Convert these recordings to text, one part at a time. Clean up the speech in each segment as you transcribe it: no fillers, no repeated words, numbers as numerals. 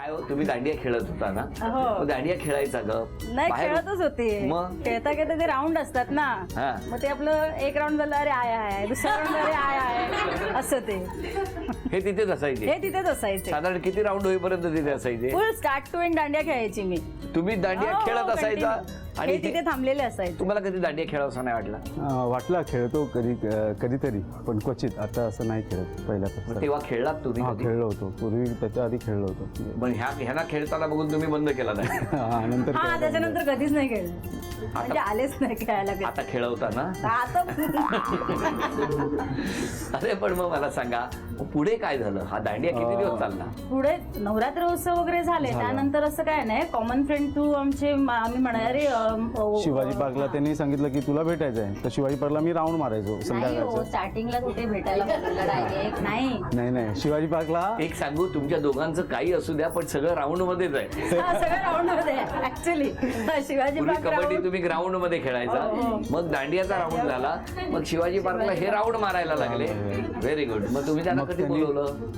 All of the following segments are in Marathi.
काय हो, तुम्ही दांडिया खेळत होता ना? हो. मग दांडिया खेळायचा ग? नाही बाहेर- खेळतच होते. मग? खेळता खेळता ते राऊंड असतात ना. हा. मग ते आपलं एक राऊंड झालं अरे आय आय, दुसरा राऊंड अरे आय आय, असं ते हे तिथेच असायचे. हे तिथेच असायचे. साधारण किती राऊंड होईपर्यंत तिथे असायचे? Full start to end dandiya खेळायची मी. तुम्ही दांडिया हो, खेळत असायचा continue. आणि हे तिथे थांबलेले असायचे. तुम्हाला कधी दांडिया खेळावसा नाही वाटला? वाटला खेळतो कधीतरी, पण क्वचित. आता असं नाही खेळत मग पहिल्यापासून. तेव्हा खेळलात तुम्ही हा कधी? खेळलो होतो पूर्वी, त्याच्या आधी खेळलो होतो. पण ह्यांना खेळताना बघून तुम्ही बंद केला नाही? हा, नंतर हा खेळलो. त्याच्यानंतर कधीच नाही खेळले. म्हणजे आलेच नाही खेळायला कधी. आता खेळवता ना? आता अरे पण मग मला सांगा, मग पुढे काय झालं? हा दांडिया किती दिवस चालला? पुढे नवरात्र उत्सव वगैरे झाले. झाला. त्यानंतर असं काय नाही, कॉमन फ्रेंड थ्रू आम्ही म्हणाले शिवाजी पार्कला त्यांनी सांगितलं की तुला भेटायचं आहे, तर शिवाजी पार्कला मी राऊंड मारायचो नाही हो, संध्याकाळचं. स्टार्टिंगला कुठे भेटायला बोलवलं डायरेक्ट नाही. नाही नाही, शिवाजी पार्कला एक सांगू, तुमच्या दोघांचं काही असू द्या, पण सगळं राऊंड मध्येच आहे. हा, सगळं राऊंड मध्ये ऍक्च्युली. शिवाजी पूर्वी पार्क कबड्डी round. तुम्ही ग्राउंड मध्ये खेळायचा, हो. मग दांडियाचा राऊंड झाला, मग शिवाजी पार्कला हे राऊंड मारायला लागले. Very good. मग तुम्ही त्यांना मग कधी त्यांनी- बोलवलं?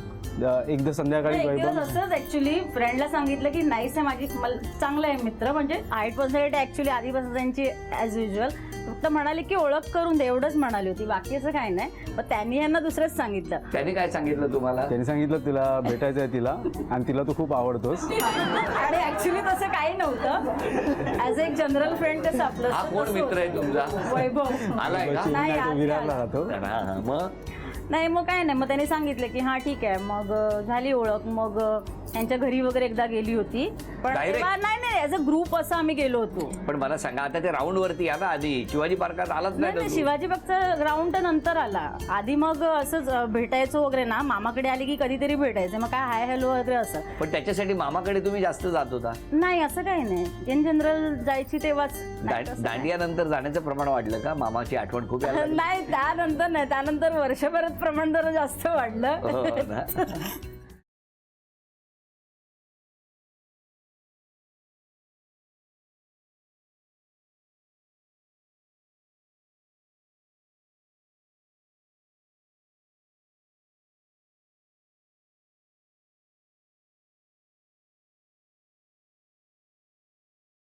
एकदा संध्याकाळी नाही, एक दिवस वैभव असंच ऍक्च्युली फ्रेंडला सांगितलं की नाईस आहे माझी, मला चांगलं आहे मित्र, म्हणजे हाईट पर्सनॅलिटी ऍक्च्युली आधीपासून त्यांची ॲज युजल. फक्त म्हणाले की ओळख करून दे, एवढंच म्हणाली होती, बाकी असं काही नाही. पण त्यांनी यांना दुसरंच सांगितलं. त्यांनी काय सांगितलं तुम्हाला? त्यांनी सांगितलं तिला भेटायचं आहे तिला, आणि तिला तू खूप आवडतोस. आणि ऍक्च्युली तसं काही नव्हतं. ऍज एक जनरल फ्रेंड कसं आपलं हा कोण तसं मित्र आहे होतं. तुमचा? वैभव. आलाय का? नाही, आज विरारला काय. राहतो. हा, मग नाही मग काय नाही, मग त्यांनी सांगितलं की हा ठीक आहे. मग झाली ओळख. मग त्यांच्या घरी वगैरे एकदा गेली होती, पण Direct? तेव्हा नाही ऍज अ ग्रुप असं आम्ही गेलो होतो. पण मला सांगा, आता ते राऊंड वरती या ना, आधी शिवाजी पार्कात आलाच नाही नाही नाही, ना तू? शिवाजी बागचा ग्राउंड नंतर आला. आधी मग असंच भेटायचो वगैरे ना, मामाकडे आले की कधीतरी भेटायचं, मग काय हाय हॅलो वगैरे असं. पण त्याच्यासाठी मामाकडे तुम्ही जास्त जात होता? नाही असं काही नाही, इन जनरल जायची तेव्हाच. दांडियानंतर जाण्याचं प्रमाण वाढलं का? मामाची आठवण खूप यायला लागली? नाही त्यानंतर नाही, त्यानंतर वर्षभरात प्रमाण जरा जास्त वाढलं. हो ना?